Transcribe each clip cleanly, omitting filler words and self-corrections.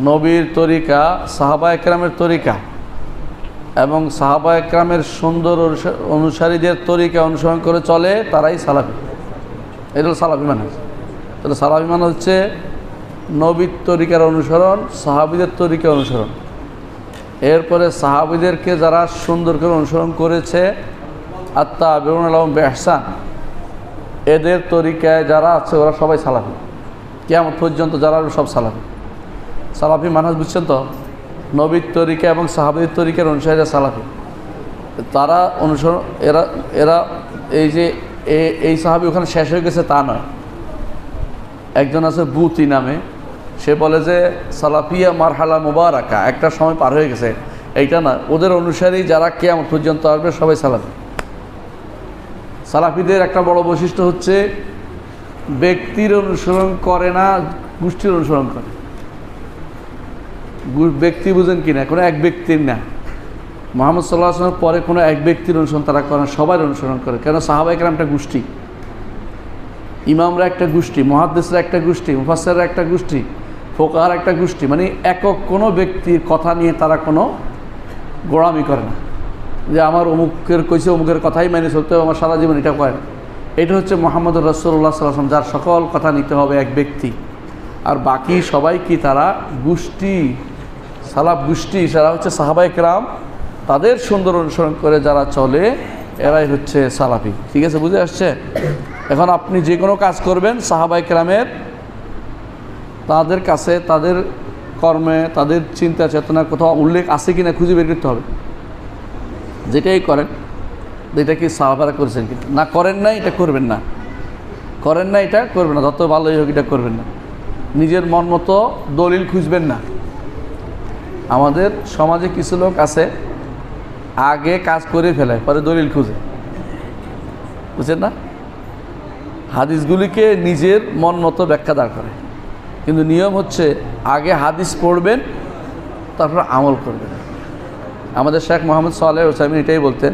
নবীর তরিকা, সাহাবা একরামের তরিকা এবং সাহাবা একরামের সুন্দর অনুসারীদের তরিকা অনুসরণ করে চলে তারাই সালাফি। এটা হলো সালাফি মানহাজ। তাহলে সালাফি মানহাজ হচ্ছে নবীর তরিকার অনুসরণ, সাহাবীদের তরিকা অনুসরণ। এরপরে সাহাবীদেরকে যারা সুন্দর করে অনুসরণ করেছে আত্তাবিউনা লাহুম বিইহসান, এদের তরিকায় যারা আছে ওরা সবাই সালাফি। কিয়ামত পর্যন্ত যারা সব সালাফি। সালাফি মানহাজ বুঝছেন তো? নবীর তরিকা এবং সাহাবীদের তরিকার অনুসারীরা সালাফি। তারা অনুসরণ এরা এই যে এই সাহাবী ওখানে শেষ হয়ে গেছে তা নয়। একজন আছে বুতি নামে, সে বলে যে সালাফিয়া মারহালা মুবারাকা, একটা সময় পার হয়ে গেছে, এইটা না। ওদের অনুসারী যারা কিয়ামত পর্যন্ত আসবে সবাই সালাফি। সালাফিদের একটা বড় বৈশিষ্ট্য হচ্ছে ব্যক্তির অনুসরণ করে না, গোষ্ঠীর অনুসরণ করে। ব্যক্তি বুঝেন কি না? কোনো এক ব্যক্তির না। মুহাম্মদ সাল্লাল্লাহু আলাইহি ওয়াসাল্লামের পরে কোনো এক ব্যক্তির অনুসরণ তারা করে না, সবার অনুসরণ করে। কেন? সাহাবা একরাম একটা গোষ্ঠী, ইমামরা একটা গোষ্ঠী, মুহাদ্দিসরা একটা গোষ্ঠী, মুফাসসিররা একটা গোষ্ঠী, ফোকাহারা একটা গোষ্ঠী। মানে একক কোনো ব্যক্তির কথা নিয়ে তারা কোনো গোড়ামি করে না যে আমার অমুকের কইছে অমুকের কথাই মেনে চলতে হবে, আমার সারা জীবন এটা করে না। এটা হচ্ছে মুহাম্মদুর রাসূলুল্লাহ সাল্লাল্লাহু আলাইহি ওয়াসাল্লাম, যার সকল কথা নিতে হবে এক ব্যক্তি। আর বাকি সবাই কি? তারা গোষ্ঠী, সালাফ গোষ্ঠী। যারা হচ্ছে সাহাবা একরাম, তাদের সুন্দর অনুসরণ করে যারা চলে এরাই হচ্ছে সালাফি। ঠিক আছে, বুঝে আসছে? এখন আপনি যে কোনো কাজ করবেন সাহাবা একরামের, তাদের কাছে, তাদের কর্মে, তাদের চিন্তা চেতনার কোথাও উল্লেখ আছে কিনা খুঁজে বের করতে হবে। যেটাই করেন, এটা কি সাহাবারা করেছেন কি না? করেন না, এটা করবেন না। করেন না, এটা করবেন না। যত ভালোই হোক এটা করবেন না। নিজের মন মতো দলিল খুঁজবেন না। আমাদের সমাজে কিছু লোক আছে আগে কাজ করে ফেলে, পরে দলিল খুঁজে। বুঝছেন না? হাদিসগুলিকে নিজের মন মতো ব্যাখ্যা দাঁড় করে। কিন্তু নিয়ম হচ্ছে আগে হাদিস পড়বেন, তারপর আমল করবেন। আমাদের শেখ মোহাম্মদ সালেহ উসাইমিন এটাই বলতেন,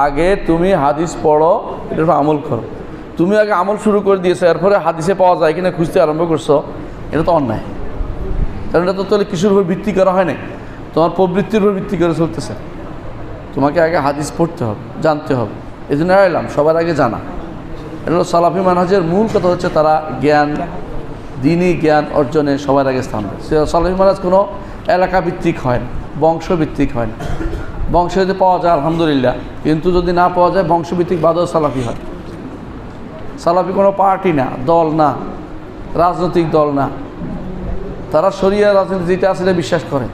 আগে তুমি হাদিস পড়ো, এটার উপর আমল করো। তুমি আগে আমল শুরু করে দিয়েছো, এরপরে হাদিসে পাওয়া যায় কিনা খুঁজতে আরম্ভ করছো, এটা তো অন্যায়। কারণ এটা তো তাহলে কিসের উপর ভিত্তি করা হয় না, তোমার প্রবৃত্তির উপর ভিত্তি করে চলতেছে। তোমাকে আগে হাদিস পড়তে হবে, জানতে হবে। এই জন্য এলাম সবার আগে জানা। এটা হলো সালাফি মানহাজের মূল কথা। হচ্ছে তারা জ্ঞান, দিনী জ্ঞান অর্জনে সবার আগে স্থান দেয়। সালাফি মানহাজ কোনো এলাকা ভিত্তিক হয় না, বংশভিত্তিক হয় না। বংশ যদি পাওয়া যায় আলহামদুলিল্লাহ, কিন্তু যদি না পাওয়া যায় বংশভিত্তিক বাদেও সালাফি হয়। সালাফি কোনো পার্টি না, দল না, রাজনৈতিক দল না। তারা শরিয়া রাজনীতি যেটা আছে এটা বিশ্বাস করে,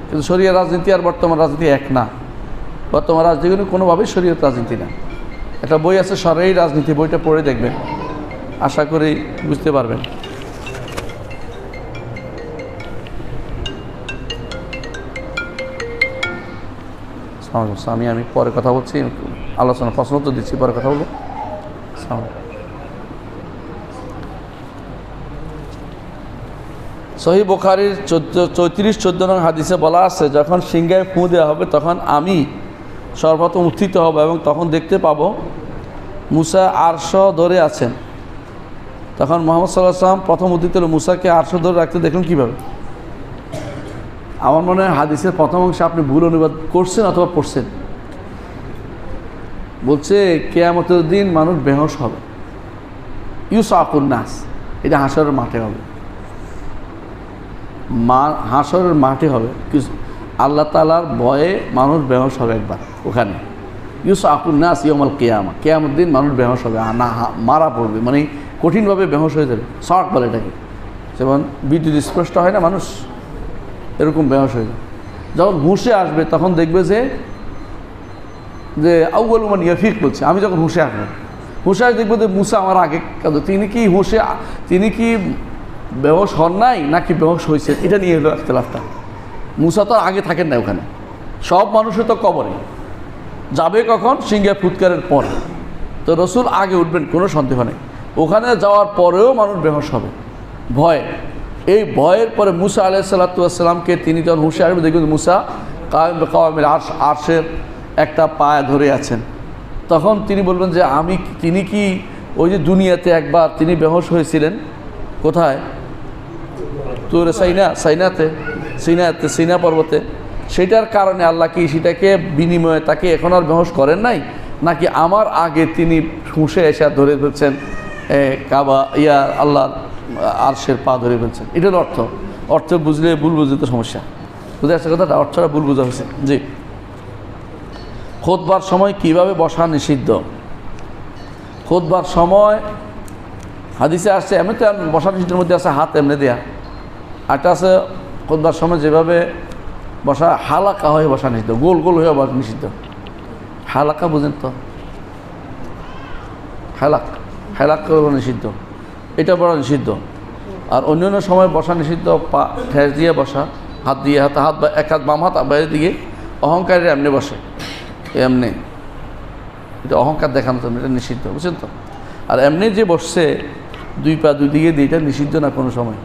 কিন্তু শরিয়া রাজনীতি আর বর্তমান রাজনীতি এক না। বর্তমান রাজনীতি কোনোভাবেই শরিয়ত রাজনীতি না। একটা বই আছে শরঈ রাজনীতি, বইটা পড়ে দেখবেন, আশা করি বুঝতে পারবেন। আমি পরে কথা বলছি, আলোচনা প্রশ্ন তো দিচ্ছি, পরে কথা বলবো। সহিহ বুখারীর 34-14 নং হাদিসে বলা আছে, যখন সিংহায় ফুঁ দেওয়া হবে তখন আমি সর্বপ্রথম উত্থিত হব এবং তখন দেখতে পাবো মুসা আরশ ধরে আছেন। তখন মুহাম্মদ সাল্লাল্লাহু আলাইহি ওয়াসাল্লাম প্রথম উত্থিত হলো, মুসাকে আরশ ধরে রাখতে দেখুন কীভাবে। আমার মনে হয় হাদিসের প্রথম অংশে আপনি ভুল অনুবাদ করছেন অথবা পড়ছেন। বলছে কিয়ামতের দিন মানুষ বেহুশ হবে, ইউসাকুন নাস, এটা হাসরের মাঠে হবে। হাসরের মাঠে হবে, আল্লাহ তাআলার ভয়ে মানুষ বেহুশ হবে একবার ওখানে। ইউসাকুন নাস ইয়াউমাল কিয়ামা, কিয়ামত দিন মানুষ বেহুশ হবে, না মারা পড়বে, মানে কঠিনভাবে বেহুশ হয়ে যাবে। শক বলে এটাকে, যেমন বিদ্যুৎ স্পষ্ট হয় না, মানুষ এরকম বেহুশ হয়ে যাবে। যখন হুঁশে আসবে তখন দেখবে যে আউয়ালু মান ইয়াফিক বলছে, আমি যখন হুঁশে আসবো, হুঁশে আসে দেখবো যে মুসা আমার আগে, তিনি কি বেহুশ হন নাই নাকি বেহুশ হয়েছে, এটা নিয়ে হলো ইখতিলাফটা। মুসা তো আগে থাকেন না ওখানে, সব মানুষের তো কবরে যাবে কখন? সিংহায় ফুৎকারের পর। তো রসুল আগে উঠবেন, কোনো সন্দেহ নেই। ওখানে যাওয়ার পরেও মানুষ বেহুশ হবে ভয়। এই ভয়ের পরে মুসা আলাইহিস সালাতু ওয়াস সালামকে তিনি যখন হুঁশে আসবেন দেখবেন মুসা কাওয়ামিল আরশের একটা পায়ে ধরে আছেন। তখন তিনি বলবেন যে তিনি কি ওই যে দুনিয়াতে একবার তিনি বেহুশ হয়েছিলেন, কোথায়? তোর সিনা পর্বতে, সেটার কারণে আল্লাহ কি সেটাকে বিনিময়ে তাকে এখন আর বেহস করেন নাই, নাকি আমার আগে তিনি হুঁশে এসে ধরে ফেলছেন কাবা আল্লাহ আরশের পা ধরে ফেলছেন? এটার অর্থ বুঝলে ভুল বুঝলে তো সমস্যা। বুঝে আসছে কথাটা? অর্থটা ভুল বোঝা হয়েছে। জি, খুতবার সময় কিভাবে বসা নিষিদ্ধ? খুতবার সময় হাদিসে আসছে এমনিতে বসা নিষিদ্ধের মধ্যে আছে হাত এমনি দেয়া, আরটা আছে খুতবার সময় যেভাবে বসা হালাকা হয়ে বসা নিষিদ্ধ, গোল গোল হয়ে বসা নিষিদ্ধ। হালাকা বুঝেন তো? হেলাক করে নিষিদ্ধ, এটা বড় নিষিদ্ধ। আর অন্যান্য সময় বসা নিষিদ্ধ, পা ঠেস দিয়ে বসা, হাত দিয়ে হাত এক হাত বাম হাত বাইরের দিকে, অহংকারীরা এমনি বসে এমনি, এটা অহংকার দেখানো তো, এটা নিষিদ্ধ, বুঝছেন তো? আর এমনি যে বসছে দুই পা দুই দিকে দিয়ে, এটা নিষিদ্ধ না কোনো সময়,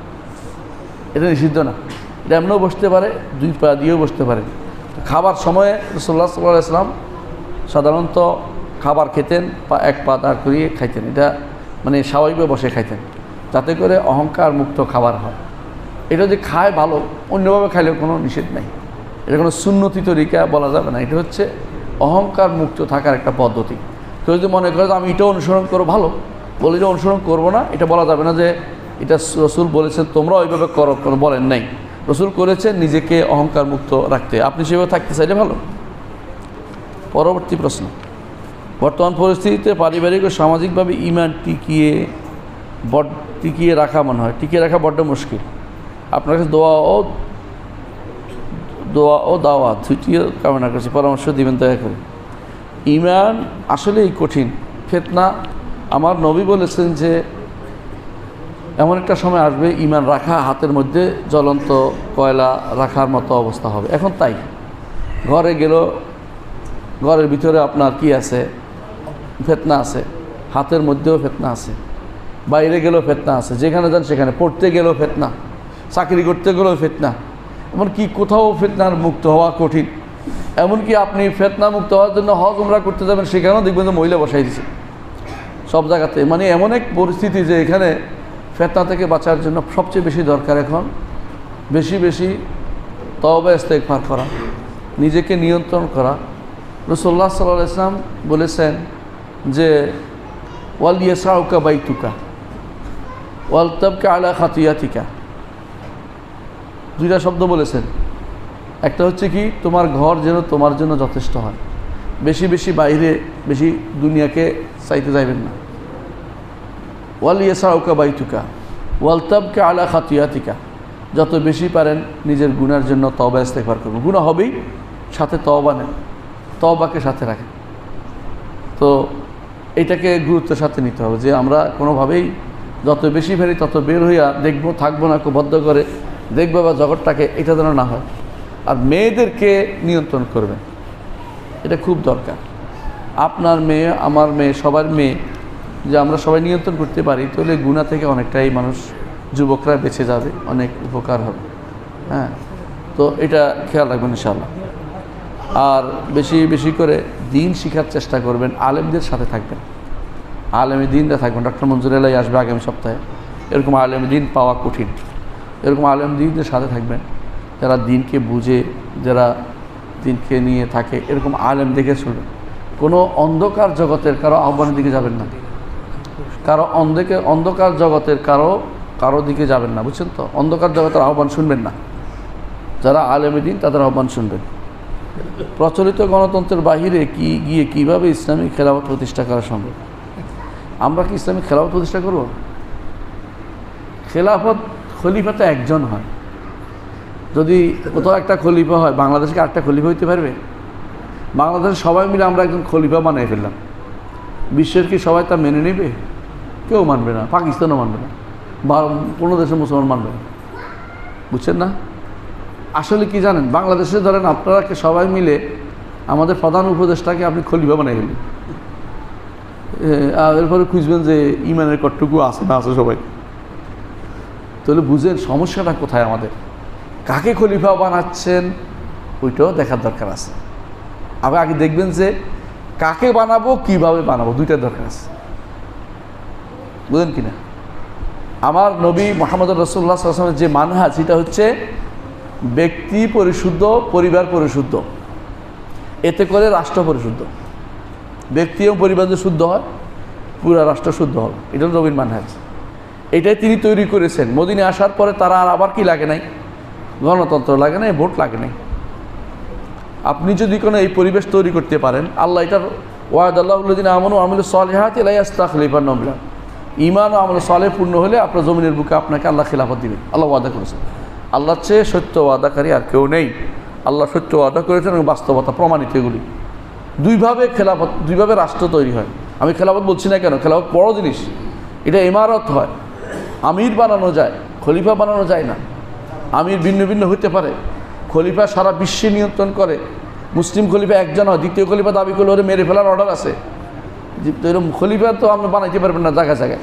এটা নিষিদ্ধ না। এটা এমনিও বসতে পারে, দুই পা দিয়েও বসতে পারে। খাবার সময়ে রাসূলুল্লাহ সাল্লাল্লাহু আলাইহি ওয়াসাল্লাম সাধারণত খাবার খেতেন এক পা দাঁড় করিয়ে খাইতেন, এটা মানে স্বাভাবিকভাবে বসে খাইতেন, যাতে করে অহংকার মুক্ত খাবার হয়। এটা যে খায় ভালো, অন্যভাবে খাইলেও কোনো নিষেধ নেই, এটা কোনো সুন্নতি তরিকা বলা যাবে না, এটা হচ্ছে অহংকার মুক্ত থাকার একটা পদ্ধতি। কেউ যদি মনে করে যে আমি এটা অনুসরণ করো, ভালো, বলে যে অনুসরণ করবো না, এটা বলা যাবে না যে এটা রসুল বলেছেন তোমরা ওইভাবে করো, বলেন নাই। রসুল করেছেন নিজেকে অহংকার মুক্ত রাখতে, আপনি সেভাবে থাকতে চাইলে ভালো। পরবর্তী প্রশ্ন, বর্তমান পরিস্থিতিতে পারিবারিক ও সামাজিকভাবে ইমান টিকিয়ে রাখা মনে হয় টিকিয়ে রাখা বড্ড মুশকিল। আপনার কাছে দোয়া ও দাওয়াত দুটিও কামনা করছি, পরামর্শ দিবেন দয়া করে। ইমান আসলেই কঠিন ফিতনা। আমার নবী বলেছেন যে এমন একটা সময় আসবে ইমান রাখা হাতের মধ্যে জ্বলন্ত কয়লা রাখার মতো অবস্থা হবে। এখন তাই, ঘরে গেল, ঘরের ভিতরে আপনার কি আছে? ফিতনা আছে, হাতের মধ্যেও ফিতনা আছে, বাইরে গেলেও ফিতনা আছে, যেখানে যান সেখানে, পড়তে গেলেও ফিতনা, চাকরি করতে গেলেও ফিতনা, এমনকি কোথাও ফিতনার মুক্ত হওয়া কঠিন। এমনকি আপনি ফিতনা মুক্ত হওয়ার জন্য হজ উমরা করতে যাবেন, সেখানেও দেখবেন যে মহিলা বসাই দিছে সব জায়গাতে। মানে এমন এক পরিস্থিতি যে এখানে ফিতনা থেকে বাঁচার জন্য সবচেয়ে বেশি দরকার এখন বেশি তওবা ইস্তেগফার করা, নিজেকে নিয়ন্ত্রণ করা। রাসূলুল্লাহ সাল্লাল্লাহু আলাইহি ওয়াসাল্লাম বলেছেন যে ওয়াল ইয়াসাউকা বাইতুকা ওয়াল তাবকা আলা খাতিয়াতিকা, দুইটা শব্দ বলেছেন। একটা হচ্ছে কি, তোমার ঘর যেন তোমার জন্য যথেষ্ট হয়, বেশি বাইরে বেশি দুনিয়াকে চাইতে যাইবেন না। ওয়াল ইয়াসাউকা বাইতুকা ওয়াল তাবকা আলা খাতিয়াতিকা, যত বেশি পারেন নিজের গুনার জন্য তওবা ইস্তেগফার করবেন। গুনাহ হবেই, সাথে তওবা নেন, তওবাকে সাথে রাখেন। তো এটাকে গুরুত্বের সাথে নিতে হবে যে আমরা কোনোভাবেই যত বেশি ফেরি তত বের হইয়া দেখবো, থাকবো না, বদ্ধ করে দেখবো বা জগৎটাকে, এটা যেন না হয়। আর মেয়েদেরকে নিয়ন্ত্রণ করবেন, এটা খুব দরকার। আপনার মেয়ে, আমার মেয়ে, সবার মেয়ে, যে আমরা সবাই নিয়ন্ত্রণ করতে পারি, তাহলে গুনাহ থেকে অনেকটাই মানুষ, যুবকরা বেঁচে যাবে, অনেক উপকার হবে। হ্যাঁ, তো এটা খেয়াল রাখবেন ইনশাআল্লাহ। আর বেশি করে দিন শিখার চেষ্টা করবেন, আলেমদের সাথে থাকবেন, আলেমে দিনরা থাকবেন। ডক্টর মঞ্জুর আলাই আসবে আগামী সপ্তাহে, এরকম আলেম দিন পাওয়া কঠিন, এরকম আলেম দিনদের সাথে থাকবেন, যারা দিনকে বুঝে, যারা দিনকে নিয়ে থাকে, এরকম আলেম দেখে চলবেন। কোনো অন্ধকার জগতের কারো আহ্বানের দিকে যাবেন না, অন্ধকার জগতের কারো দিকে যাবেন না, বুঝছেন তো? অন্ধকার জগতের আহ্বান শুনবেন না, যারা আলেমে দিন তাদের আহ্বান শুনবেন। প্রচলিত গণতন্ত্রের বাহিরে গিয়ে কিভাবে ইসলামিক খেলাফত প্রতিষ্ঠা করা সম্ভব? আমরা কি ইসলামিক খেলাফত প্রতিষ্ঠা করব? খেলাফত, খলিফা তো একজন হয়। যদি কোথাও একটা খলিফা হয়, বাংলাদেশকে আরেকটা খলিফা হইতে পারবে? বাংলাদেশের সবাই মিলে আমরা একজন খলিফা বানিয়ে ফেললাম, বিশ্বের কি সবাই তা মেনে নেবে? কেউ মানবে না, পাকিস্তানও মানবে না, কোনো দেশের মুসলমান মানবে না, বুঝছেন না? আসলে কি জানেন, বাংলাদেশে ধরেন আপনারা সবাই মিলে আমাদের প্রধান উপদেষ্টাকে আপনি খলিফা বানিয়ে ফেললেন, এরপরে খুঁজবেন যে ইমানের কতটুকু আছে না আছে সবাই, তাহলে বুঝেন সমস্যাটা কোথায় আমাদের। কাকে খলিফা বানাচ্ছেন ওইটাও দেখার দরকার আছে। আবার আগে দেখবেন যে কাকে বানাবো, কিভাবে বানাবো, দুইটার দরকার আছে, বুঝলেন কিনা? আমার নবী মুহাম্মদ রাসূলুল্লাহ সাল্লাল্লাহু আলাইহি ওয়াসাল্লামের যে মানহাজ, এটা হচ্ছে ব্যক্তি পরিশুদ্ধ, পরিবার পরিশুদ্ধ, এতে করে রাষ্ট্র পরিশুদ্ধ। ব্যক্তি এবং পরিবার যদি শুদ্ধ হয়, পুরা রাষ্ট্র শুদ্ধ হবে। এটা হল নবীর মানহাজ। এটাই তিনি তৈরি করেছেন। মদিনায় আসার পরে তারা আর আবার কি লাগে নাই? গণতন্ত্র লাগে নাই, ভোট লাগে নাই। আপনি যদি কোনো এই পরিবেশ তৈরি করতে পারেন, আল্লাহ এটার ওয়াদাল্লাহুল্লাযিনা আমানু ওয়া আমিলুস সালিহাতি লা ইস্তাখলিফান্নাহুম ফিল আরদ, ঈমান ও আমল সালেহ পূর্ণ হলে আপনার জমিনের বুকে আপনাকে আল্লাহ খেলাফত দিবেন। আল্লাহ ওয়াদা করেছেন। আল্লাহর চেয়ে সত্য ওয়াদাকারী আর কেউ নেই। আল্লাহ সত্য ওয়াদা করেছেন এবং বাস্তবতা প্রমাণিত। এগুলি দুইভাবে খেলাফত, দুইভাবে রাষ্ট্র তৈরি হয়। আমি খেলাফত বলছি না কেন, খেলাফত বড় জিনিস। এটা ইমারত হয়, আমির বানানো যায়, খলিফা বানানো যায় না। আমির ভিন্ন ভিন্ন হতে পারে, খলিফা সারা বিশ্বে নিয়ন্ত্রণ করে। মুসলিম খলিফা একজন হয়, দ্বিতীয় খলিফা দাবি করলে ওরে মেরে ফেলার অর্ডার আছে। তো এরকম খলিফা তো আপনি বানাইতে পারবেন না জায়গায় জায়গায়।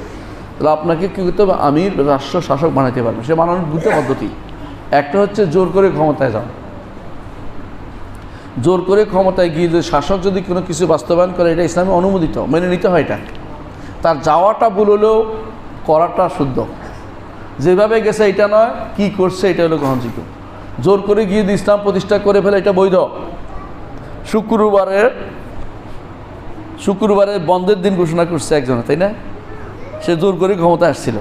তাহলে আপনাকে কী করতে হবে? আমির, রাষ্ট্র শাসক বানাইতে পারবেন। সে বানানোর দুটো পদ্ধতি। একটা হচ্ছে জোর করে ক্ষমতায় যাওয়া। জোর করে ক্ষমতায় গিয়ে যদি শাসক যদি কোনো কিছু বাস্তবায়ন করে, এটা ইসলামে অনুমোদিত, মেনে নিতে হয়। এটা তার যাওয়াটা ভুল হলেও করাটা শুদ্ধ। যেভাবে গেছে এটা নয়, কি করছে এটা হলো গ্রহণযোগ্য। জোর করে গিয়ে যদি ইসলাম প্রতিষ্ঠা করে ফেলে, এটা বৈধ। শুক্রবারে বন্ধের দিন ঘোষণা করছে একজনে, তাই না? সে জোর করে ক্ষমতা আসছিল।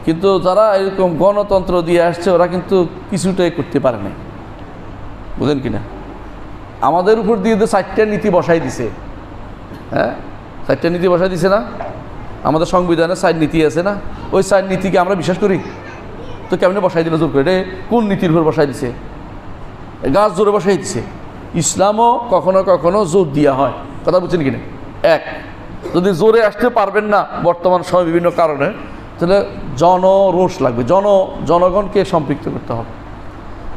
কিন্তু যারা এরকম গণতন্ত্র দিয়ে আসছে, ওরা কিন্তু কিছুটাই করতে পারে নাই। বুঝলেন কিনা? আমাদের উপর দিয়ে তো 4টা নীতি বসাই দিছে। হ্যাঁ, 4টা নীতি বসাই দিছে না? আমাদের সংবিধানে 4 নীতি আছে না? ওই 4 নীতিকে আমরা বিশ্বাস করি? তো কেমনে বসাই দিল জোর করে? এটা কোন নীতির উপর বসাই দিছে? গাছ জোরে বসাই দিছে। ইসলামও কখনো কখনো জোর দেওয়া হয়। কথা বুঝছেন কিনা? এক, যদি জোরে আসতে পারবেন না বর্তমান সময় বিভিন্ন কারণে, তাহলে জনরোষ লাগবে। জনগণকে সম্পৃক্ত করতে হবে।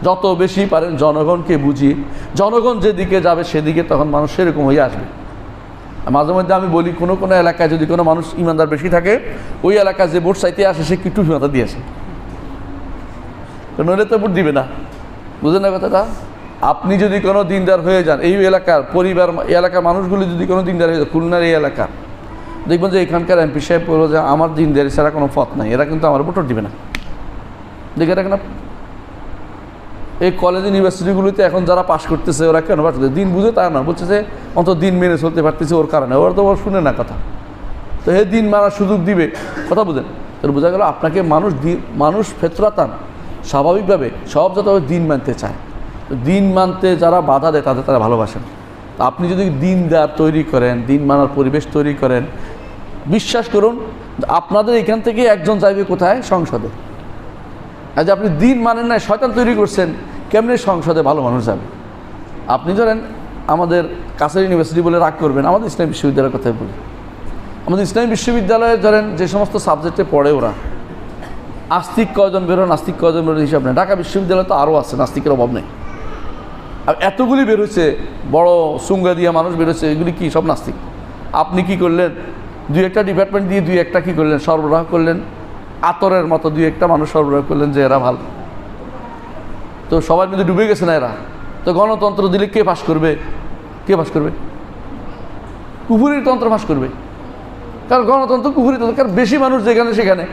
যত বেশি পারেন জনগণকে বুঝিয়ে, জনগণ যেদিকে যাবে সেদিকে তখন মানুষ সেরকম হয়ে আসবে। মাঝে মধ্যে আমি বলি, কোনো কোনো এলাকায় যদি কোনো মানুষ ইমানদার বেশি থাকে, ওই এলাকায় যে ভোট চাইতে আসে সে একটু সীমাতা দিয়ে আসে, নইলে তো ভোট দিবে না। বুঝলেন না কথাটা? আপনি যদি কোনো দিনদার হয়ে যান, এই এলাকার পরিবার, এই এলাকার মানুষগুলি যদি কোনো দিনদার হয়ে যায়, খুলনার এই এলাকা, দেখবেন যে এখানকার এমপি সাহেব বলবো যে আমার দিনদারি ছাড়া কোনো পথ নাই, এরা কিন্তু আমার ভোট দিবে না। দেখে রাখেন না, এই কলেজ ইউনিভার্সিটিগুলিতে এখন যারা পাশ করতেছে, ওরা কেন পাঠাচ্ছে? দিন বুঝে তা না, বলছে যে অন্তত দিন মেনে চলতে পারতেছে ওর কারণে। ওরা তো ওর শুনে না কথা। তো হে দিন মানার সুযোগ দিবে। কথা বুঝেন? তোর বোঝা গেল আপনাকে মানুষ ফেতরাতান স্বাভাবিকভাবে সব যত দিন মানতে চায়। তো দিন মানতে যারা বাধা দেয় তাদের তারা ভালোবাসেন। আপনি যদি দিনদার তৈরি করেন, দিন মানার পরিবেশ তৈরি করেন, বিশ্বাস করুন আপনাদের এখান থেকে একজন যাইবে কোথায়? সংসদে। আজ আপনি দিন মানেন না, শয়তান তৈরি করছেন, কেমনি সংসদে ভালো মানুষ যাবে? আপনি ধরেন আমাদের কাছের ইউনিভার্সিটি বলে রাগ করবেন, আমাদের ইসলামী বিশ্ববিদ্যালয়ের কথাই বলি। আমাদের ইসলামী বিশ্ববিদ্যালয়ে ধরেন যে সমস্ত সাবজেক্টে পড়ে ওরা, আস্তিক কয়জন বেরো, নাস্তিক কয়জন বেরো হিসাব নেই। ঢাকা বিশ্ববিদ্যালয় তো আরও আছে, নাস্তিকের অভাব নেই। আর এতগুলি বেরোচ্ছে, বড় সুঙ্গা দিয়া মানুষ বেরোচ্ছে, এগুলি কি সব নাস্তিক? আপনি কি করলেন? 2-1টা ডিপার্টমেন্ট দিয়ে 2-1টা কী করলেন? সরবরাহ করলেন। আতরের মতো 2-1টা মানুষ সরবরাহ করলেন যে এরা ভালো। তো সবার মধ্যে ডুবে গেছে না এরা। তো গণতন্ত্র দিলে কে পাস করবে? কে পাস করবে? কুফুরির তন্ত্র পাস করবে। কারণ গণতন্ত্র কুফুরি তন্ত্র, কারণ বেশি মানুষ যেখানে সেখানে।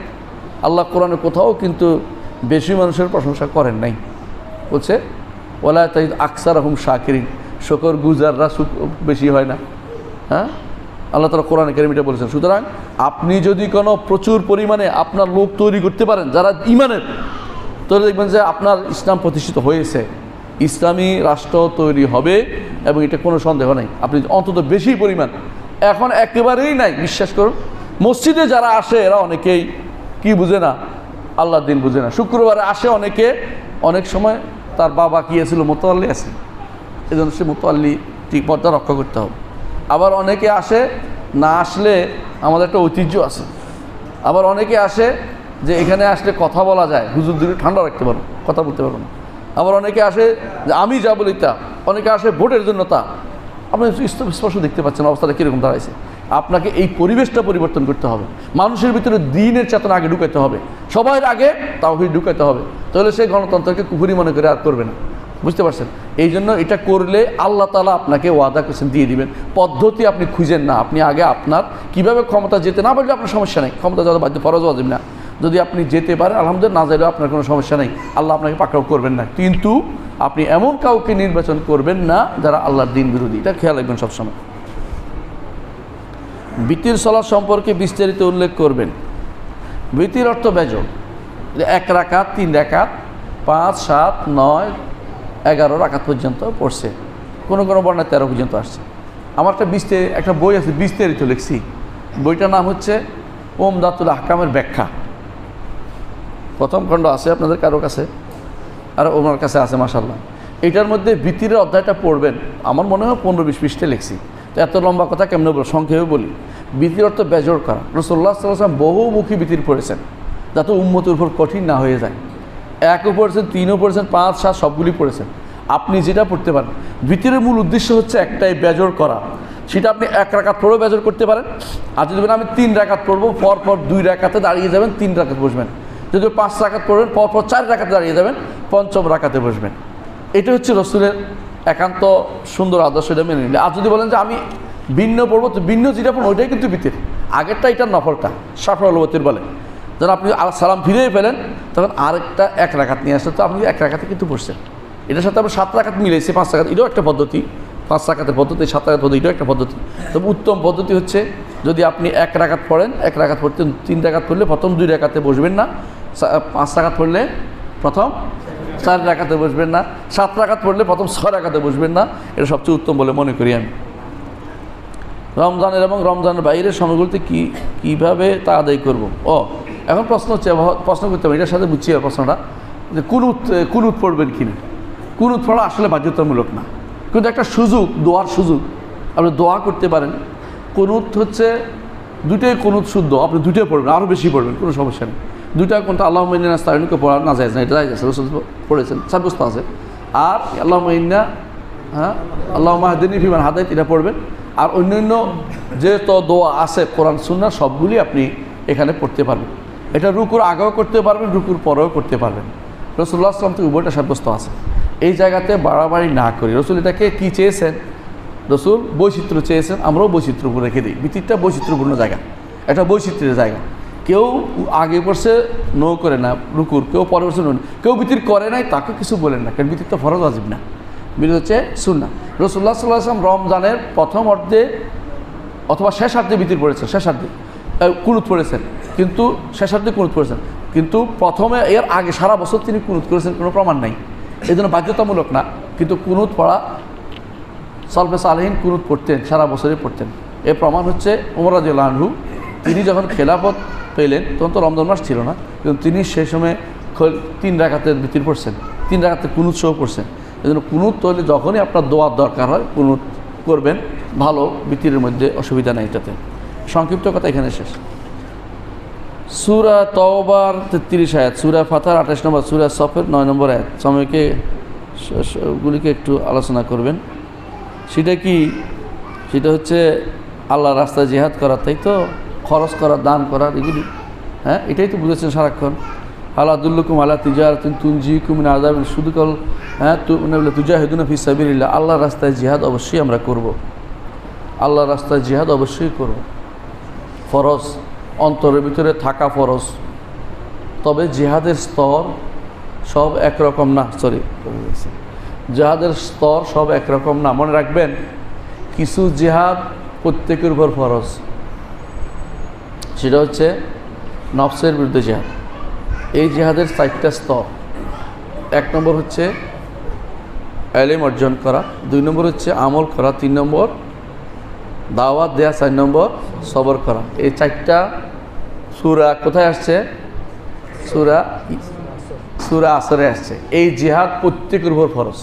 আল্লাহ কোরআনে কোথাও কিন্তু বেশি মানুষের প্রশংসা করেন নাই। বলছে ওলা তাই আকসারহুম শাকিরিন, শুকর গুজাররা বেশি হয় না। হ্যাঁ, আল্লাহ তাআলা কোরআনে কারীমে বলেছেন। সুতরাং আপনি যদি কোনো প্রচুর পরিমাণে আপনার লোক তৈরি করতে পারেন যারা ইমানের, তাহলে দেখবেন যে আপনার ইসলাম প্রতিষ্ঠিত হয়েছে, ইসলামী রাষ্ট্র তৈরি হবে এবং এটা কোনো সন্দেহ নেই। আপনি অন্তত বেশি পরিমাণ, এখন একেবারেই নাই, বিশ্বাস করুন। মসজিদে যারা আসে এরা অনেকেই কি বুঝে না? আল্লাহর দিন বুঝে না। শুক্রবারে আসে অনেকে, অনেক সময় তার বাবা কি ছিল? মোতাল্লি আছে, এই জন্য সে মোতাল্লি ঠিক পর্দা রক্ষা করতে হবে। আবার অনেকে আসে, না আসলে আমাদের একটা ঐতিহ্য আছে। আবার অনেকে আসে যে এখানে আসলে কথা বলা যায়, হুজুর দিকে ঠান্ডা রাখতে পারবো, কথা বলতে পারবো না। আবার অনেকে আসে যে আমি যা বলি তা, অনেকে আসে ভোটের জন্য তা। আপনি স্পষ্ট দেখতে পাচ্ছেন অবস্থাটা কীরকম দাঁড়াইছে। আপনাকে এই পরিবেশটা পরিবর্তন করতে হবে। মানুষের ভিতরে দ্বীনের চেতনা আগে ঢুকাইতে হবে, সবার আগে তাওহীদ ঢুকাইতে হবে। তাহলে সেই গণতন্ত্রকে কুফরি মনে করে আর করবে না। বুঝতে পারছেন? এই জন্য এটা করলে আল্লাহ তাআলা আপনাকে ওয়াদা করেছেন দিয়ে দিবেন। পদ্ধতি আপনি খুঁজেন না, আপনি আগে আপনার কীভাবে ক্ষমতা যেতে না পারলে আপনার সমস্যা নেই, ক্ষমতা যাতে বাধ্য ফরজ ওয়াজিব না, যদি আপনি যেতে পারেন আলহামদুলিল্লাহ, না যাইলেও আপনার কোনো সমস্যা নেই, আল্লাহ আপনাকে পাকড়াও করবেন না। কিন্তু আপনি এমন কাউকে নির্বাচন করবেন না যারা আল্লাহর দিন বিরোধী, এটা খেয়াল রাখবেন সবসময়। বিতির সালাত সম্পর্কে বিস্তারিত উল্লেখ করবেন। বিতির অর্থ বেজর, 1 রাকাত, 3 রাকাত, 5, 7, 9, 11 রাকাত পর্যন্ত পড়ছে, কোনো কোনো বর্ণায় 13 পর্যন্ত আসছে। আমার একটা বই আছে বিস্তারিত লিখছি, বইটার নাম হচ্ছে ওমদাতুল আহকামের ব্যাখ্যা। প্রথম খণ্ড আছে আপনাদের কারো কাছে, আর ওনার কাছে আছে মাশাআল্লাহ। এটার মধ্যে বিতিরের অধ্যায়টা পড়বেন, আমার মনে হয় 15-20 পৃষ্ঠা লিখছি, তো এত লম্বা কথা কেমনে বলবো, সংক্ষেপে বলি। বিতির অর্থ বেজোড় করা। রাসূলুল্লাহ সাল্লাল্লাহু আলাইহি ওয়াসাল্লাম বহুমুখী বিতির পড়েছেন যাতে উম্মতের উপর কঠিন না হয়ে যায়। 1ও পড়েছেন, 3ও পড়েছেন, 5, 7 সবগুলি পড়েছেন। আপনি যেটা পড়তে পারেন, বিতিরের মূল উদ্দেশ্য হচ্ছে একটাই, বেজোড় করা। সেটা আপনি 1 রাকাত পড়েও বেজোড় করতে পারেন, আর যদি আমি 3 রাকাত পড়বো, পরপর 2 রাকাতে দাঁড়িয়ে যাবেন, 3 রাকাত বসবেন। যদি 5 রাকাত পড়বেন, পরপর 4 রাকাতে দাঁড়িয়ে যাবেন, 5ম রাকাতে বসবেন। এটা হচ্ছে রসুলের একান্ত সুন্দর আদর্শ, এটা মেনে নিলে। আর যদি বলেন যে আমি ভিন্ন পড়বো, তো ভিন্ন যেটা পড়বো ওইটাই কিন্তু বিতির, আগেরটা এটার নফলটা, শাফরুল ওয়াতির বলে। যখন আপনি সালাম ফিরিয়ে ফেলেন তখন আরেকটা 1 রাকাত নিয়ে আসলে তো আপনি 1 রাকাতে কিন্তু পড়ছেন। এটার সাথে আপনি 7 রাকাত মিলেছে, 5 রাকাত, এটাও একটা পদ্ধতি, 5 রাকাতের পদ্ধতি, 7 রাকাত পদ্ধতি, এটাও একটা পদ্ধতি। তবে উত্তম পদ্ধতি হচ্ছে যদি আপনি 1 রাকাত পড়েন, 1 রাকাত পড়তে 3 রাকাত পড়লে প্রথম 2 রাকাতে বসবেন না, 5 রাকাত পড়লে প্রথম 4 রাকাতে বসবেন না, 7 রাকাত পড়লে প্রথম 6 রাকাতে বসবেন না। এটা সবচেয়ে উত্তম বলে মনে করি আমি। রমজানের এবং রমজানের বাইরের সময়গুলোতে কীভাবে তা আদায় করব? এখন প্রশ্ন করতে হবে, এটার সাথে বুঝছি প্রশ্নটা, যে কুনুত পড়বেন কিনা। কুনুত পড়া আসলে বাধ্যতামূলক না, কিন্তু একটা সুযোগ, দোয়ার সুযোগ, আপনি দোয়া করতে পারেন। কুনুত হচ্ছে দুটোই কুনুত শুদ্ধ, আপনি দুটোই পড়বেন, আরও বেশি পড়বেন, কোনো সমস্যা নেই। দুইটা কোনটা আল্লাহুম্মা ইন্না নাস্তাইনুকা পড়া না যায় না, এটা যায় আছে, রাসূল পড়েছেন, সাব্যস্ত আছে। আর আল্লাহুম্মা ইন্না, আল্লাহুম্মা হাদিনি ফিমান হাদাইত, এটা পড়বেন। আর অন্যান্য যে তো দোয়া আছে কোরআন সুন্নাহ সবগুলি আপনি এখানে পড়তে পারবেন। এটা রুকুর আগেও করতে পারবেন, রুকুর পরেও করতে পারবেন। রাসূলুল্লাহ সাল্লাল্লাহু আলাইহি ওয়াসাল্লাম থেকে উভয়টা সাব্যস্ত আছে। এই জায়গাতে বাড়াবাড়ি না করি। রাসূল এটাকে কী চেয়েছেন? রাসূল বৈচিত্র্য চেয়েছেন, আমরাও বৈচিত্র্যপূর্ণ রেখে দিই। বিতিরটা বৈচিত্র্যপূর্ণ জায়গা, এটা বৈচিত্র্যের জায়গা। কেউ আগে পড়ছে নো করে না রুকুর, কেউ পরে পড়ছে নো, কেউ বিতির করে নাই তাকে কিছু বলেন না, কারণ বিতিরটা ফরজ ওয়াজিব না, বিতির হচ্ছে সুন্নাহ। রাসূলুল্লাহ সাল্লাল্লাহু আলাইহি ওয়াসাল্লাম রমজানের প্রথম অর্ধে অথবা শেষার্ধে বিতির পড়েছেন, শেষার্ধে কুনুত পড়েছেন, কিন্তু শেষার্ধে কুনুত পড়েছেন, কিন্তু প্রথমে এর আগে সারা বছর তিনি কুনুত করেছেন, কোনো প্রমাণ নাই, এই জন্য বাধ্যতামূলক না। কিন্তু কুনুত পড়া, সালফে সালেহিন কুনুত পড়তেন, সারা বছরই পড়তেন। এর প্রমাণ হচ্ছে ওমর রাদিয়াল্লাহু আনহু, তিনি যখন খেলাফত পেলেন তখন তো রমজান মাস ছিল না, কিন্তু তিনি সেই সময় 3 রাকাতের বিতির পড়ছেন, 3 রাকাতের কুনুত সহ পড়ছেন। এই জন্য কুনুত হলে যখনই আপনার দোয়ার দরকার হয় কুনুত করবেন, ভালো, বিতিরের মধ্যে অসুবিধা নেই এটাতে। সংক্ষিপ্ত কথা এখানে শেষ। সূরা তাওবার 33 আয়াত, সূরা ফাতহার 28 নম্বর, সূরা সফের 9 নম্বর আয়াত। সময়কে গুলিকে একটু আলোচনা করবেন। সেটা কি? সেটা হচ্ছে আল্লাহর রাস্তায় জিহাদ করা, তাই তো, খরচ করা, দান করা, এগুলি, হ্যাঁ, এটাই তো বুঝেছেন সারাক্ষণ। আলা আদুল্লুকুম আলা তিজারাতিন তুনজিকুম মিন আযাবিন, শুধু কল, হ্যাঁ, তুজাহিদুনা ফি সাবিলিল্লাহ, আল্লাহর রাস্তায় জিহাদ অবশ্যই আমরা করব, আল্লাহর রাস্তায় জিহাদ অবশ্যই করব। ফরজ, অন্তরের ভিতরে থাকা ফরজ, তবে জিহাদের স্তর সব একরকম না, জিহাদের স্তর সব একরকম না। মনে রাখবেন, কিছু জিহাদ প্রত্যেকের উপর ফরজ, সেটা হচ্ছে নফসের বিরুদ্ধে জিহাদ। এই জিহাদের 4টা স্তর। 1 নম্বর হচ্ছে ইলম অর্জন করা, 2 নম্বর হচ্ছে আমল করা, 3 নম্বর দাওয়াত দেয়া, 4 নম্বর সবর করা। এই 4টা সূরা কোথায় আসছে? সূরা আসরে আসছে। এই জিহাদ প্রত্যেকের উপর ফরজ,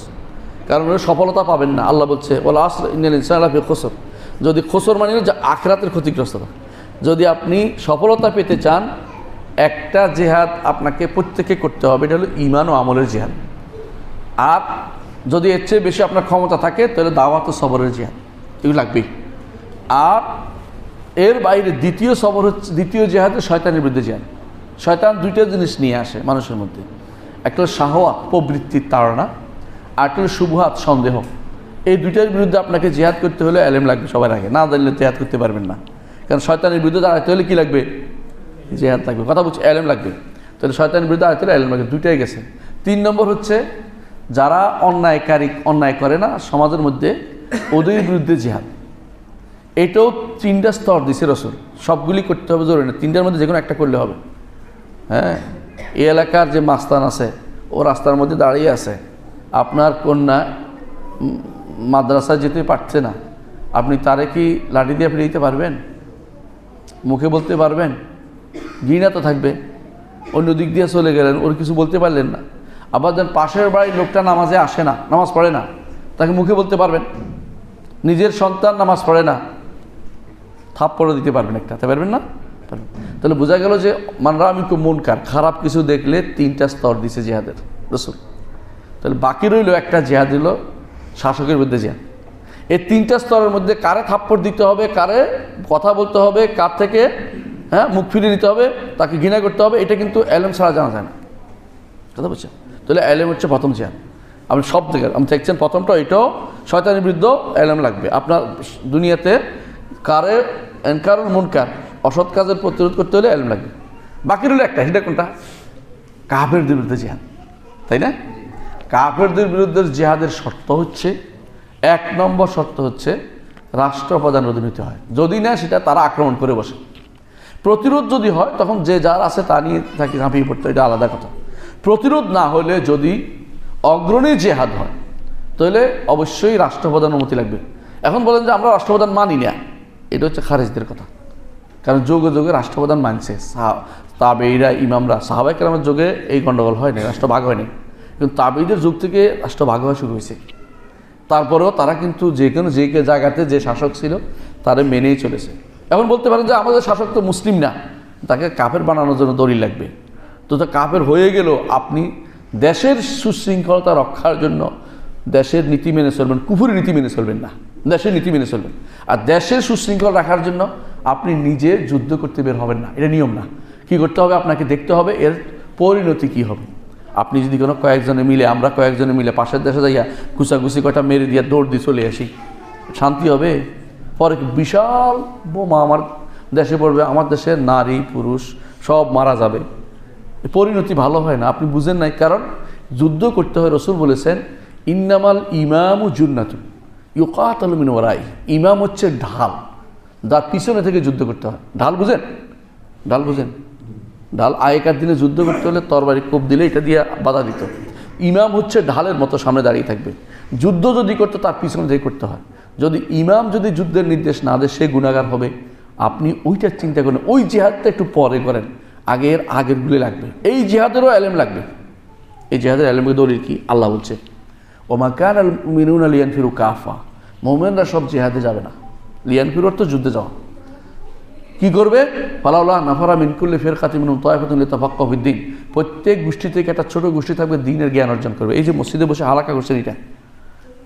কারণ সফলতা পাবেন না। আল্লাহ বলছে ওয়াল আসর ইন্নাল ইনসানা লাফি খুসর। যদি খুসর মানে যে আখিরাতের ক্ষতিগ্রস্ততা, যদি আপনি সফলতা পেতে চান, একটা জিহাদ আপনাকে প্রত্যেকে করতে হবে, এটা হলো ঈমান ও আমলের জিহাদ। আর যদি এর চেয়ে বেশি আপনার ক্ষমতা থাকে তাহলে দাওয়াত ও সবরের জিহাদ, এগুলো লাগবেই। আর এর বাইরে দ্বিতীয় সবর হচ্ছে, দ্বিতীয় জিহাদ শয়তানের বিরুদ্ধে জিহাদ। শয়তান 2টা জিনিস নিয়ে আসে মানুষের মধ্যে, একটা হলো শাহওয়াত, প্রবৃত্তির তাড়না, আর একটা হলো শুবহাত, সন্দেহ। এই দুইটার বিরুদ্ধে আপনাকে জিহাদ করতে হলে এলেম লাগবে সবার আগে, না জানলে জিহাদ করতে পারবেন না। কারণ শয়তানের বিরুদ্ধে দাঁড়াতে হলে কী লাগবে? জিহাদ লাগবে, কথা বলছি, এলেম লাগবে। তাহলে শয়তানের বিরুদ্ধে দাঁড়াতে হলে এলেম লাগবে, দুইটাই গেছে। 3 নম্বর হচ্ছে যারা অন্যায় করে না সমাজের মধ্যে, ওদের বিরুদ্ধে জিহাদ। এটাও 3টা স্তর দিছে রসুল, সবগুলি করতে হবে জরুরি না, 3টার মধ্যে যে কোনো একটা করলে হবে। হ্যাঁ, এই এলাকার যে মাস্তান আছে, ও রাস্তার মধ্যে দাঁড়িয়ে আছে, আপনার কন্যা মাদ্রাসায় যেতে পারছে না, আপনি তারে কি লাঠি দিয়ে ফিরে দিতে পারবেন? মুখে বলতে পারবেন? ঘৃণা তো থাকবে। অন্য দিক দিয়ে চলে গেলেন, ওর কিছু বলতে পারলেন না। আবার যেন পাশের বাড়ির লোকটা নামাজে আসে না, নামাজ পড়ে না, তাকে মুখে বলতে পারবেন? নিজের সন্তান নামাজ পড়ে না, থাপ্পড় দিতে পারবেন একটা, পারবেন না? তাহলে বোঝা গেল যে মানরা আমি মুনকার, খারাপ কিছু দেখলে 3টা স্তর দিছে জিহাদের রসুল। তাহলে বাকি রইল একটা জিহাদ, দিল শাসকের বিরুদ্ধে জিহাদ। এই 3টা স্তরের মধ্যে কারে থাপ্পড় দিতে হবে, কারে কথা বলতে হবে, কার থেকে মুখ ফিরিয়ে নিতে হবে, তাকে ঘৃণা করতে হবে, এটা কিন্তু এলেম ছাড়া জানা যায় না, কথা বলছেন? তাহলে এলেম হচ্ছে প্রথম জিহাদ। আপনি সব থেকে আপনি দেখছেন প্রথমটা, এটাও শয়তানের বিরুদ্ধে এলেম লাগবে। আপনার দুনিয়াতে কারে এনকারুল মুনকার, অসৎ কাজের প্রতিরোধ করতে হলে এলেম লাগবে। বাকি রইল একটা, সেটা কোনটা? কাফেরদের বিরুদ্ধে জিহাদ, তাই না? কাফেরদের বিরুদ্ধে জিহাদের শর্ত হচ্ছে, 1 নম্বর শর্ত হচ্ছে রাষ্ট্রপ্রধান অধীনতে হয়। যদি না সেটা তারা আক্রমণ করে বসে। প্রতিরোধ যদি হয় তখন যে যার আছে তা নিয়ে তাকে ঝাঁপিয়ে পড়তে, এটা আলাদা কথা। প্রতিরোধ না হলে যদি অগ্রণী জিহাদ হয় তাহলে অবশ্যই রাষ্ট্রপ্রধান অনুমতি লাগবে। এখন বলেন যে আমরা রাষ্ট্রপ্রধান মানি না, এটা হচ্ছে খারেজদের কথা। কারণ যুগে যুগে রাষ্ট্রপ্রধান মানছে, তাবেঈরা, ইমামরা, সাহাবায়ে কেরামের যুগে এই গণ্ডগোল হয়নি, রাষ্ট্র ভাগ হয়নি। কিন্তু তাবেঈদের যুগ থেকে রাষ্ট্র ভাগ হওয়া শুরু হয়েছে। তারপরেও তারা কিন্তু যে কোনো জায়গাতে যে শাসক ছিল তারা মেনেই চলেছে। এখন বলতে পারেন যে আমাদের শাসক তো মুসলিম না, তাকে কাফের বানানোর জন্য দলিল লাগবে। তো কাফের হয়ে গেল, আপনি দেশের সুশৃঙ্খলতা রক্ষার জন্য দেশের নীতি মেনে চলবেন, কুফুরি নীতি মেনে চলবেন না, দেশের নীতি মেনে চলবেন। আর দেশের সুশৃঙ্খল রাখার জন্য আপনি নিজে যুদ্ধ করতে বের হবেন না, এটা নিয়ম না। কি করতে হবে? আপনাকে দেখতে হবে এর পরিণতি কী হবে। আপনি যদি কোনো আমরা কয়েকজনে মিলে পাশের দেশে যাইয়া ঘুষাঘুষি কটা মেরে দিয়ে দৌড় দিয়ে চলে আসি, শান্তি হবে? পরে বিশাল বোমা আমার দেশে পড়বে, আমার দেশের নারী পুরুষ সব মারা যাবে, পরিণতি ভালো হয় না। আপনি বুঝেন নাই, কারণ যুদ্ধ করতে হয়। রসুল বলেছেন ইন্নামাল ইমামু জুন্নাতুন ইউকাতালু মিন ওয়ারাই। ইমাম হচ্ছে ঢাল, যার পিছনে থেকে যুদ্ধ করতে হয়। ঢাল বুঝেন? ঢাল বুঝেন? ঢাল আগেকার দিনে যুদ্ধ করতে হলে তরবারি কোপ দিলে এটা দিয়ে বাধা দিত। ইমাম হচ্ছে ঢালের মতো সামনে দাঁড়িয়ে থাকবে। যুদ্ধ যদি করতে তার পিছনে থেকে করতে হয়। যদি ইমাম যদি যুদ্ধের নির্দেশ না দেয় সে গুনাহগার হবে। আপনি ওইটার চিন্তা করেন, ওই জিহাদটা একটু পরে করেন, আগেরগুলি লাগবে। এই জিহাদেরও এলেম লাগবে। এই জিহাদের এলেমের দলিল কি? আল্লাহ বলছে ওমা কানাল মুমিনুনা লিয়ানফিরু কাফা, মুমিনরা সব জিহাদে যাবে না। লিয়ানফিরু অর্থ যুদ্ধে যাওয়া। কি করবে? ফালাউলা নাফারা মিন কুল্লি ফিরকাতিন মিনহুম তায়ফাতুন লিতাফাক্কাহু ফিদ্দীন। প্রত্যেক গোষ্ঠী থেকে একটা ছোট গোষ্ঠী থাকবে, দ্বীনের জ্ঞান অর্জন করবে। এই যে মসজিদে বসে হালাকা করছেন, এটা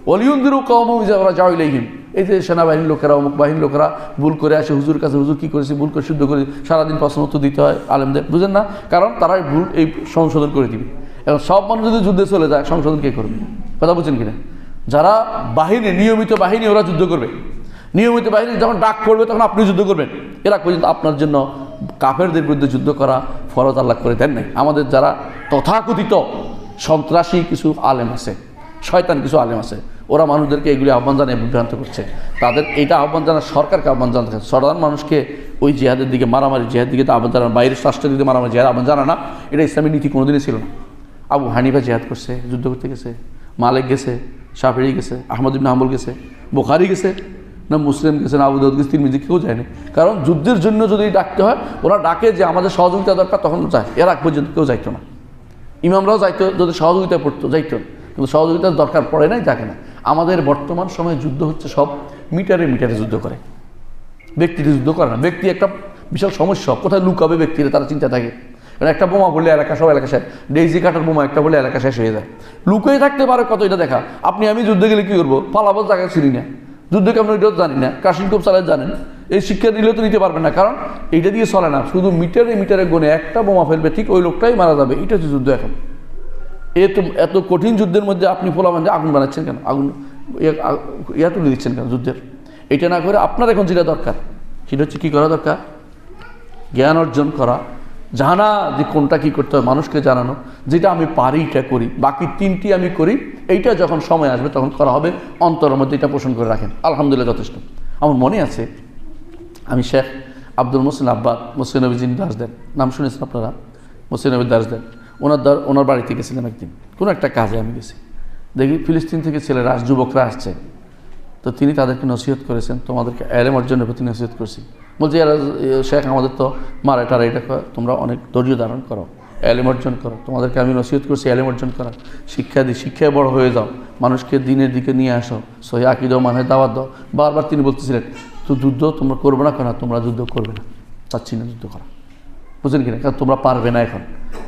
ওয়ালিউনদিরু কওমাহুম ইযা রাজাউ ইলাইহিম। এই যে সেনাবাহিনীর লোকেরা, অমুক বাহিনীর লোকেরা ভুল করে আসে হুজুর কাছে, হুজুর কী করেছে, ভুল করে শুদ্ধ করে সারাদিন প্রশ্ন উত্তর দিতে হয় আলেমদের, বুঝেন না? কারণ তারা ভুল এই সংশোধন করে দিবে। এখন সব মানুষ যদি যুদ্ধে চলে যায়, সংশোধন কে করবে? কথা বুঝছেন কিনা? যারা বাহিনী, নিয়মিত বাহিনী, ওরা যুদ্ধ করবে। নিয়মিত বাহিনী যখন ডাক করবে তখন আপনি যুদ্ধ করবেন। এরা পর্যন্ত আপনার জন্য কাফেরদের বিরুদ্ধে যুদ্ধ করা ফরজ আল্লাহ করে দেন নাই। আমাদের যারা তথাকথিত সন্ত্রাসী কিছু আলেম আছে, শয়তান কিছু আলেম আছে, ওরা মানুষদেরকে এগুলি আহ্বান জানিয়ে বিভ্রান্ত করছে। তাদের এইটা আহ্বান জানা, সরকারকে আহ্বান জানাচ্ছে। সাধারণ মানুষকে ওই জিহাদের দিকে, মারামারি জিহাদের দিকে তো আহ্বান জানা, বাইরের রাষ্ট্রের দিকে মারামারি জিহাদ আহ্বান জানা না। এটা ইসলামী নীতি কোনোদিনই ছিল না। আবু হানিফা জিহাদ করছে, যুদ্ধ করতে গেছে, মালিক গেছে, শাফিঈ গেছে, আহমদ ইবনে হাম্বল গেছে, বুখারী গেছে, না মুসলিম গেছে, না আবু দাউদ গেছে, তিরমিজি, কেউ যায়নি। কারণ যুদ্ধের জন্য যদি ডাকতে হয়, ওরা ডাকে যে আমাদের সহযোগিতা দরকার, তখন যায়। এর আগ পর্যন্ত কেউ যাইতো না। ইমামরাও যাইতো যদি সহযোগিতা পড়তো, যাইতো, কিন্তু সহযোগিতার দরকার পড়ে নাই, থাকে না। আমাদের বর্তমান সময়ে যুদ্ধ হচ্ছে সব মিটারে মিটারে যুদ্ধ করে, ব্যক্তিতে যুদ্ধ করে না। ব্যক্তি একটা বিশাল সমস্যা, কোথায় লুকাবে ব্যক্তিরা, তারা চিন্তা থাকে। কারণ একটা বোমা বললে এলাকা, সব এলাকা শেষ। ডেইজি কাটার বোমা একটা বলে এলাকা শেষ হয়ে যায়। লুকিয়ে থাকতে পারে কত, এটা দেখা। আপনি আমি যুদ্ধে গেলে কী করবো? পালাবো, জায়গায় চিনি না, যুদ্ধ কেমন এটাও জানি না, কাশিনকোপ চালায় জানেন, এই শিক্ষা দিলেও তো নিতে পারবেন না। কারণ এইটা দিয়ে চলে না, শুধু মিটারে মিটারে গনে একটা বোমা ফেলবে, ঠিক ওই লোকটাই মারা যাবে। এটা হচ্ছে যুদ্ধ। এখন এত কঠিন যুদ্ধের মধ্যে আপনি পোলাপান যে আগুন বানাচ্ছেন কেন, আগুন ইয়া তুলে দিচ্ছেন কেন যুদ্ধের? এটা না করে আপনার এখন যেটা দরকার সেটা হচ্ছে কী করা দরকার, জ্ঞান অর্জন করা, জানা যে কোনটা কী করতে হয়, মানুষকে জানানো, যেটা আমি পারি এটা করি, বাকি 3টি আমি করি, এইটা যখন সময় আসবে তখন করা হবে, অন্তরের মধ্যে এটা পোষণ করে রাখেন। আলহামদুলিল্লাহ যথেষ্ট। আমার মনে আছে আমি শেখ আব্দুল মোহসিন আব্বাদ মসজিদ নবী যিনি দাস দেন, নাম শুনেছেন আপনারা, মসজিদ নবী দাস দেন, ওনার বাড়িতে গেছিলাম একদিন, কোনো একটা কাজে আমি গেছি, দেখি ফিলিস্তিন থেকে ছেলেরা যুবকরা আসছে, তো তিনি তাদেরকে নসিহত করেছেন, তোমাদেরকে এলেম অর্জনের প্রতি নসিহত করছি। বলছি শেখ আমাদের তো মারা টারা, এটা তোমরা অনেক ধৈর্য ধারণ করো, এলেম অর্জন করো, তোমাদেরকে আমি নসিহত করছি এলেম অর্জন করার, শিক্ষা দিই, শিক্ষায় বড় হয়ে যাও, মানুষকে দিনের দিকে নিয়ে আসো, সহি আকীদা মানে দাওয়াত দাও। বারবার তিনি বলতেছিলেন তো যুদ্ধ তোমরা করবে না কেন, তোমরা যুদ্ধ করবে না, চাচ্ছি না যুদ্ধ করা, বুঝলেন কিনা, কারণ তোমরা পারবে না, এখন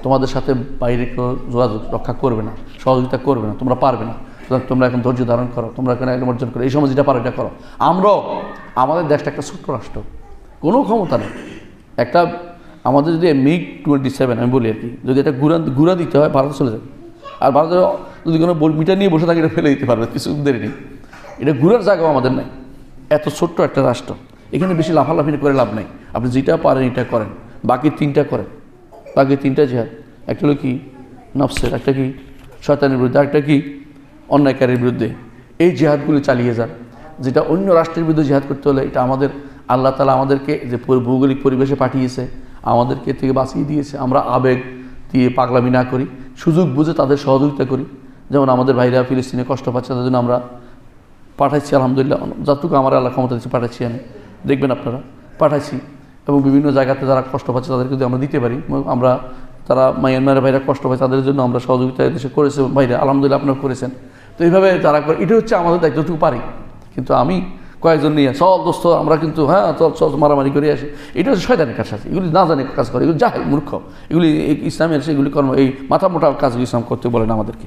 তোমাদের সাথে বাইরে কেউ যোগাযোগ রক্ষা করবে না, সহযোগিতা করবে না, তোমরা পারবে না, সুতরাং তোমরা এখন ধৈর্য ধারণ করো, তোমরা এখানে এলেম অর্জন করো, এই সময় যেটা পারো এটা করো। আমরাও, আমাদের দেশটা একটা ছোট্ট রাষ্ট্র, কোনো ক্ষমতা নেই, একটা আমাদের যদি MiG-27 আমি বলি আর কি, যদি একটা ঘুরা দিতে হয় ভারতে চলে যাবে, আর ভারতে যদি কোনো মিটার নিয়ে বসে থাকে এটা ফেলে দিতে পারবে, কিছু দেরি নেই, এটা ঘুরার জায়গাও আমাদের নাই, এত ছোট্ট একটা রাষ্ট্র, এখানে বেশি লাফালাফি করে লাভ নেই, আপনি যেটা পারেন এটা করেন, বাকি 3টা করেন, বাকি 3টা জিহাদ, একটা হলো কি নফসের, একটা কি শয়তানের বিরুদ্ধে, একটা কি অন্যায়কারীর বিরুদ্ধে, এই জিহাদগুলি চালিয়ে যান। যেটা অন্য রাষ্ট্রের বিরুদ্ধে জিহাদ করতে হলে এটা আমাদের আল্লাহ তাআলা আমাদেরকে যে ভৌগোলিক পরিবেশে পাঠিয়েছে, আমাদেরকে থেকে বাঁচিয়ে দিয়েছে, আমরা আবেগ দিয়ে পাগলামি না করি, সুযোগ বুঝে তাদের সহযোগিতা করি। যেমন আমাদের ভাইরা ফিলিস্তিনে কষ্ট পাচ্ছে, তাদের জন্য আমরা পাঠাচ্ছি, আলহামদুলিল্লাহ যতটুকু আমার আল্লাহ ক্ষমতা দিচ্ছে পাঠাচ্ছি, আমি দেখবেন আপনারা পাঠাচ্ছি, এবং বিভিন্ন জায়গাতে যারা কষ্ট পাচ্ছে তাদেরকে যদি আমরা দিতে পারি, আমরা তারা মায়ানমারের ভাইরা কষ্ট পায় তাদের জন্য আমরা সহযোগিতা দেশে করেছে ভাইরা, আলহামদুলিল্লাহ আপনারা করেছেন। তো এইভাবে তারা করে, এটা হচ্ছে আমাদের দায়িত্ব, যতটুকু পারি। কিন্তু আমি কয়েকজন নিয়ে সব দোস্ত আমরা কিন্তু হ্যাঁ সব মারামারি করে আসি, এটা হচ্ছে শয়তানের কাজ আছে, এগুলি না জানে কাজ করে, এগুলি জাহেল মূর্খ, এগুলি ইসলামের সেগুলি কর্ম, এই মাথা মোটা কাজগুলি ইসলাম করতে বলেন আমাদেরকে।